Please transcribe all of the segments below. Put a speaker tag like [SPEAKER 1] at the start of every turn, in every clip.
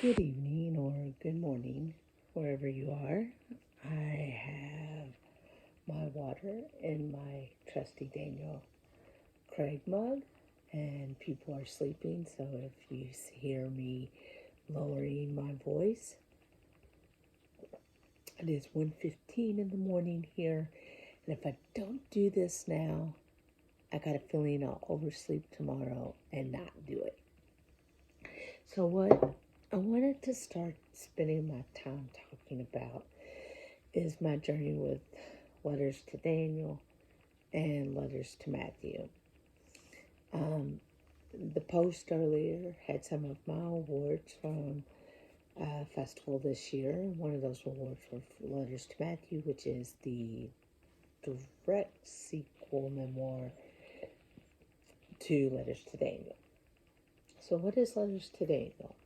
[SPEAKER 1] Good evening or good morning, wherever you are. I have my water in my trusty Daniel Craig mug, and people are sleeping, so if you hear me lowering my voice, it is 1:15 in the morning here, and if I don't do this now, I got a feeling I'll oversleep tomorrow and not do it. So what I wanted to start spending my time talking about is my journey with Letters to Daniel and Letters to Matthew. The post earlier had some of my awards from a festival this year. One of those awards was Letters to Matthew, which is the direct sequel memoir to Letters to Daniel. So, what is Letters to Daniel?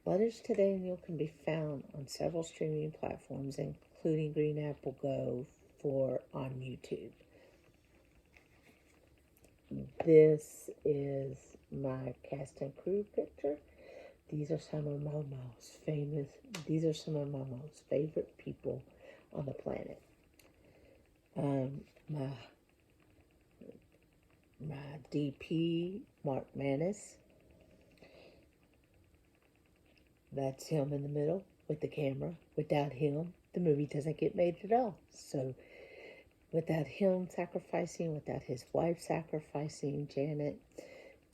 [SPEAKER 1] Letters to Daniel can be found on several streaming platforms, including Green Apple Go for on YouTube. This is my cast and crew picture. These are some of my most famous, these are some of my most favorite people on the planet. My DP, Mark Manis, that's him in the middle with the camera. Without him, the movie doesn't get made at all. So without him sacrificing, without his wife sacrificing, Janet.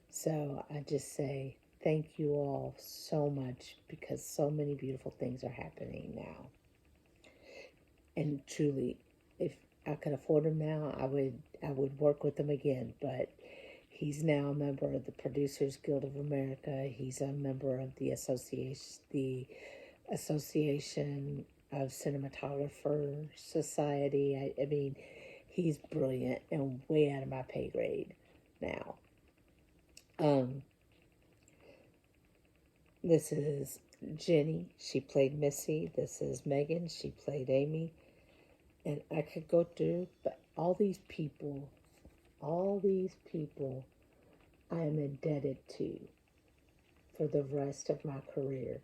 [SPEAKER 1] So I just say thank you all so much because so many beautiful things are happening now. And truly, if I could afford him now, I would work with him again. But he's now a member of the Producers Guild of America. He's a member of the Association of Cinematographer Society. I mean, he's brilliant and way out of my pay grade now. Um, this is Jenny. She played Missy. This is Megan. She played Amy. And I could go through, but all these people I am indebted to for the rest of my career.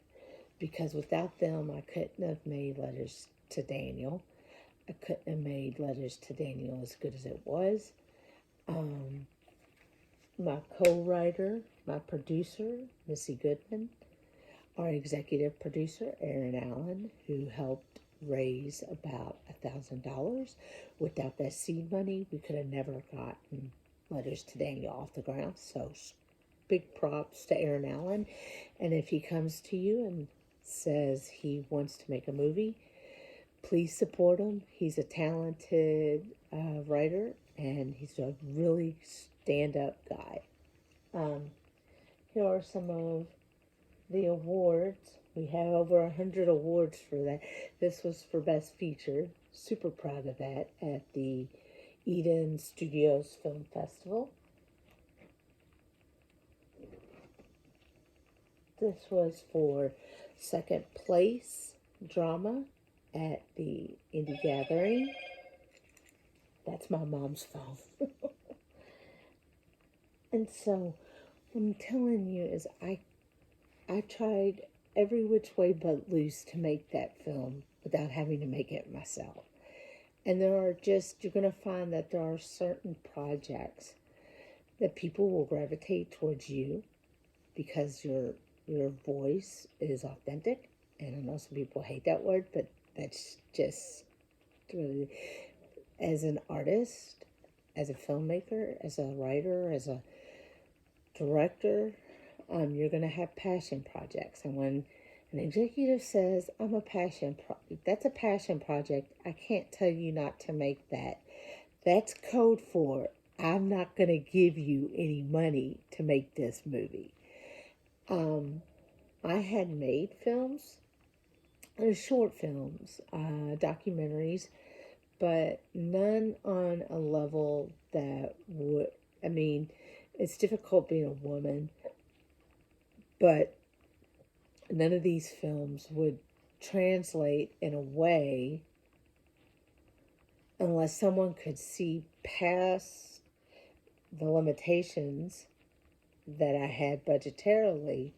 [SPEAKER 1] Because without them, I couldn't have made Letters to Daniel. I couldn't have made Letters to Daniel as good as it was. Um, my co-writer, my producer, Missy Goodman, our executive producer, Aaron Allen, who helped raise about $1,000. Without that seed money, we could have never gotten Letters to Daniel off the ground. So big props to Aaron Allen. And if he comes to you and says he wants to make a movie, please support him. He's a talented writer and he's a really stand up guy. Um, Here are some of the awards. We have over 100 awards for that. This was for Best Feature. Super proud of that at the Eden Studios Film Festival. This was for second place drama at the Indie Gathering. That's my mom's phone. And so what I'm telling you is I tried every which way but loose to make that film without having to make it myself. And you're going to find that there are certain projects that people will gravitate towards you because your voice is authentic. And I know some people hate that word, but that's just as an artist, as a filmmaker, as a writer, as a director, you're going to have passion projects. And when an executive says, that's a passion project, I can't tell you not to make that. That's code for, I'm not going to give you any money to make this movie. I had made films, short films, documentaries, but none on a level that would, I mean, it's difficult being a woman, but none of these films would translate in a way unless someone could see past the limitations that I had budgetarily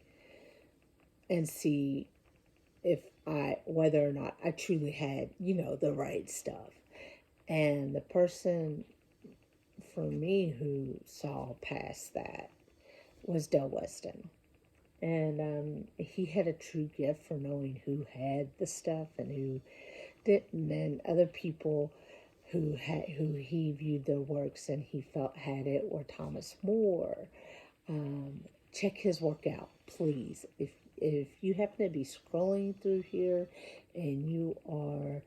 [SPEAKER 1] and see if whether or not I truly had, the right stuff. And the person for me who saw past that was Del Weston. And he had a true gift for knowing who had the stuff and who didn't, and other people who he viewed their works and he felt had it were Thomas More. Um, Check his work out, please. If you happen to be scrolling through here and you are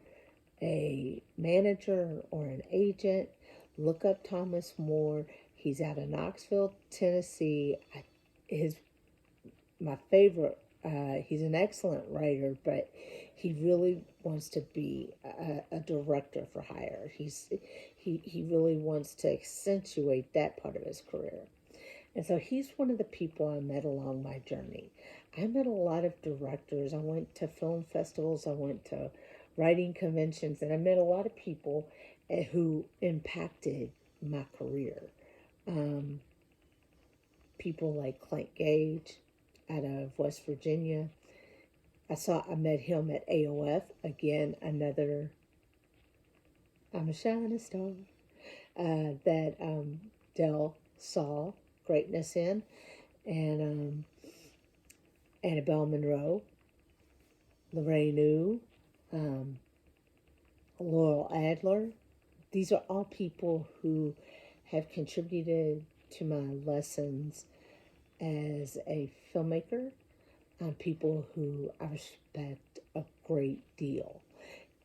[SPEAKER 1] a manager or an agent, look up Thomas More. He's out of Knoxville, Tennessee. His my favorite. He's an excellent writer, but he really wants to be a director for hire. He really wants to accentuate that part of his career. And so he's one of the people I met along my journey. I met a lot of directors. I went to film festivals, I went to writing conventions, and I met a lot of people who impacted my career. Um, People like Clint Gage out of West Virginia. I met him at AOF. Again, another I'm a shining star that Dell saw greatness in. And Annabelle Monroe, Lorraine New, um, Laurel Adler. These are all people who have contributed to my lessons as a filmmaker. People who I respect a great deal.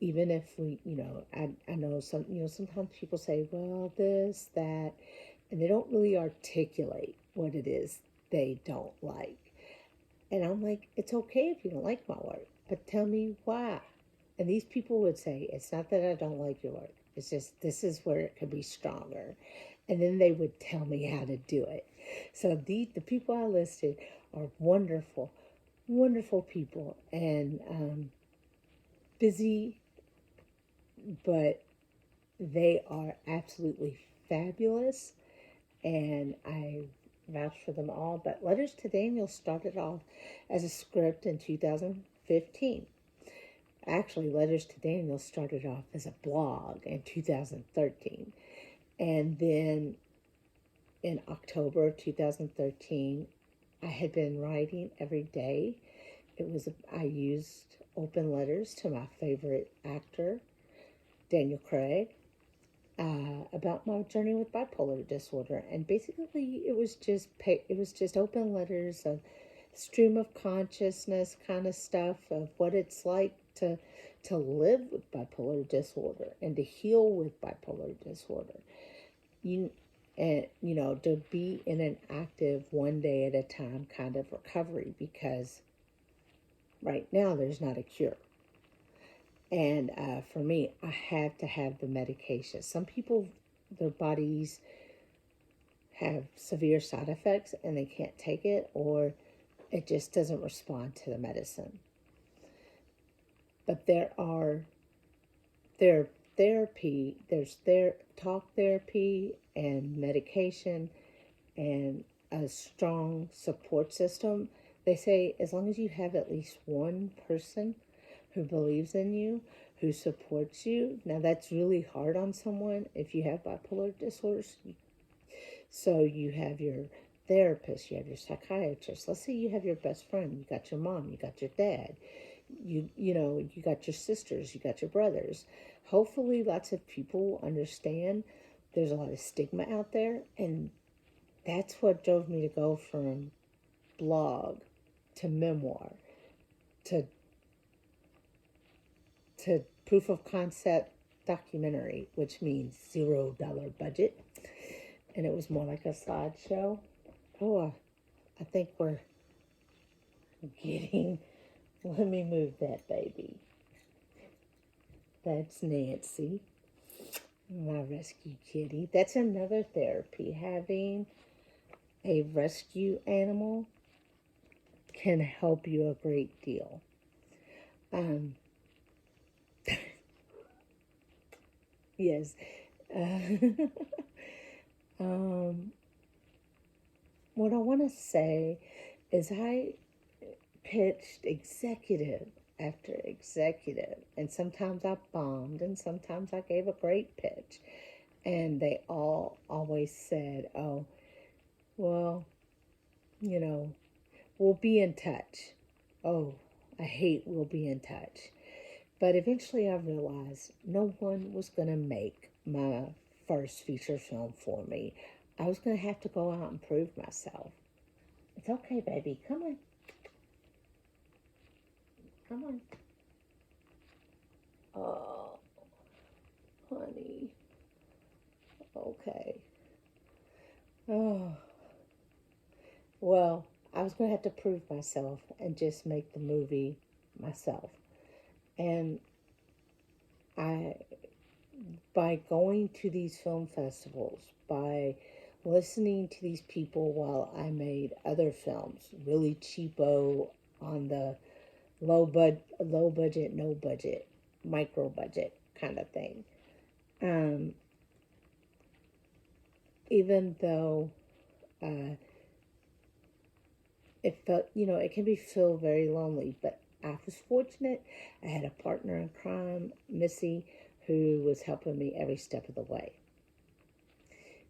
[SPEAKER 1] Even if I know sometimes people say, well, this, that, and they don't really articulate what it is they don't like. And I'm like, it's okay if you don't like my work, but tell me why. And these people would say, it's not that I don't like your work. It's just this is where it could be stronger. And then they would tell me how to do it. So the people I listed are wonderful, wonderful people, and busy, but they are absolutely fabulous. And I vouch for them all. But Letters to Daniel started off as a script in 2015. Actually, Letters to Daniel started off as a blog in 2013. And then in October of 2013, I had been writing every day. I used open letters to my favorite actor, Daniel Craig, about my journey with bipolar disorder, and basically it was just open letters of stream of consciousness kind of stuff of what it's like to live with bipolar disorder and to heal with bipolar disorder. You and to be in an active one day at a time kind of recovery, because right now there's not a cure. And for me, I have to have the medication. Some people, their bodies have severe side effects and they can't take it, or it just doesn't respond to the medicine. But there therapy, talk therapy and medication and a strong support system. They say as long as you have at least one person who believes in you, who supports you. Now that's really hard on someone if you have bipolar disorders. So you have your therapist, you have your psychiatrist. Let's say you have your best friend, you got your mom, you got your dad, you got your sisters, you got your brothers. Hopefully lots of people understand there's a lot of stigma out there, and that's what drove me to go from blog to memoir to proof of concept documentary, which means $0 budget. And it was more like a slideshow. Oh, I think we're getting. Let me move that baby. That's Nancy, my rescue kitty. That's another therapy. Having a rescue animal can help you a great deal. Yes. Uh, what I want to say is pitched executive after executive, and sometimes I bombed, and sometimes I gave a great pitch. And they all always said, oh, well, you know, we'll be in touch. Oh, I hate we'll be in touch. But eventually I realized no one was going to make my first feature film for me. I was going to have to go out and prove myself. It's okay, baby. Come on. Come on. Oh, honey. Okay. Oh, well, I was going to have to prove myself and just make the movie myself. And I, by going to these film festivals, by listening to these people while I made other films, really cheapo on the low budget, no budget, micro budget kind of thing. Um, Even though uh, it felt, it can be feel very lonely, but I was fortunate. I had a partner in crime, Missy, who was helping me every step of the way.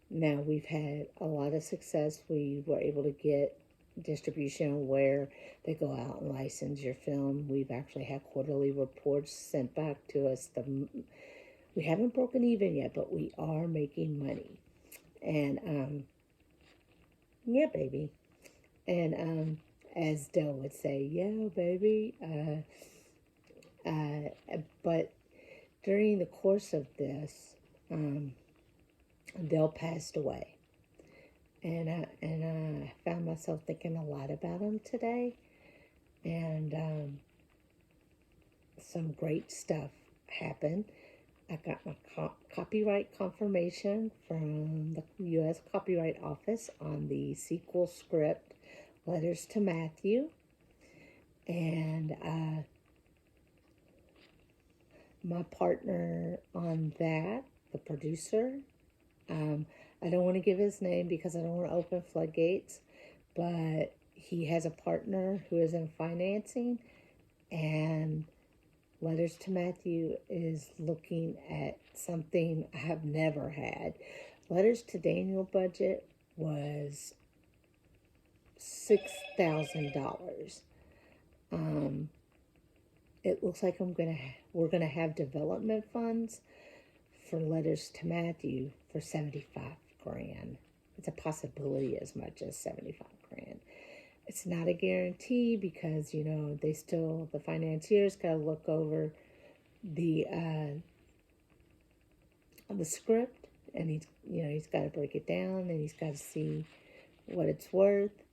[SPEAKER 1] Now we've had a lot of success. We were able to get distribution where they go out and license your film. We've actually had quarterly reports sent back to us. We haven't broken even yet, but we are making money. And yeah, baby. And as Dell would say, yeah, baby. But during the course of this, Dell passed away. And I found myself thinking a lot about him today. And some great stuff happened. I got my copyright confirmation from the U.S. Copyright Office on the sequel script, Letters to Matthew. And my partner on that, the producer, I don't want to give his name because I don't want to open floodgates, but he has a partner who is in financing, and Letters to Matthew is looking at something I have never had. Letters to Daniel budget was $6,000. It looks like we're gonna have development funds for Letters to Matthew for 75 grand. It's a possibility as much as 75 grand. It's not a guarantee because the financiers got to look over the script, and he's got to break it down, and he's got to see what it's worth.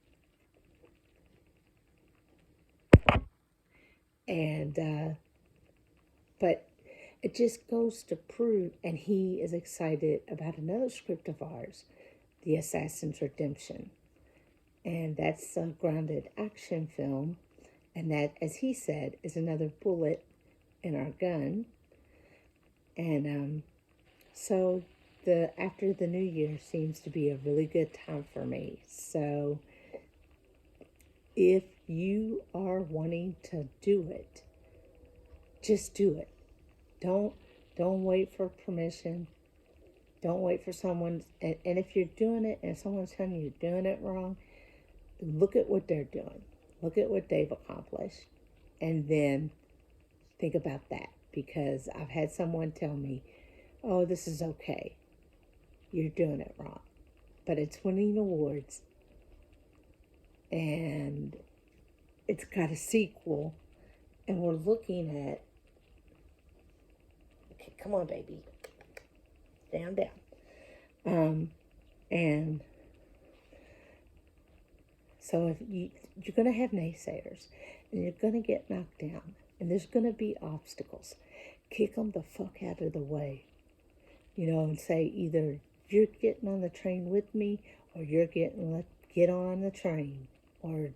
[SPEAKER 1] And but it just goes to prove, and he is excited about another script of ours, The Assassin's Redemption. And that's a grounded action film. And that, as he said, is another bullet in our gun. And so after the new year seems to be a really good time for me. So if you are wanting to do it, just do it. Don't wait for permission. Don't wait for someone. And if you're doing it and someone's telling you you're doing it wrong, look at what they're doing. Look at what they've accomplished. And then think about that. Because I've had someone tell me, oh, this is okay. You're doing it wrong. But it's winning awards. And it's got a sequel. And we're looking at... Okay, come on, baby. Down. And so if you're going to have naysayers, and you're going to get knocked down, and there's going to be obstacles, kick them the fuck out of the way. And say either you're getting on the train with me, or you're get on the train, or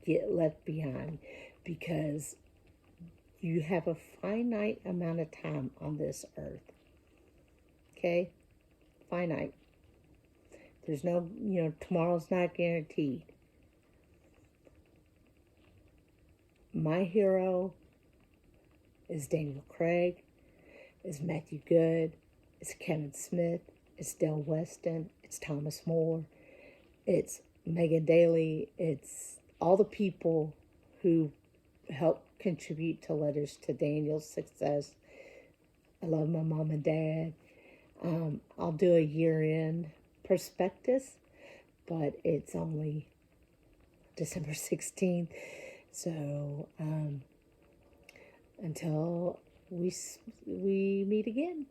[SPEAKER 1] get left behind, because you have a finite amount of time on this earth. Okay? Finite. There's no, tomorrow's not guaranteed. my hero is Daniel Craig, is Matthew Good, it's Kevin Smith, it's Del Weston, it's Thomas More, it's Megan Daly, it's all the people who helped contribute to Letters to Daniel's success. I love my mom and dad. I'll do a year-end prospectus, but it's only December 16th. So until we meet again.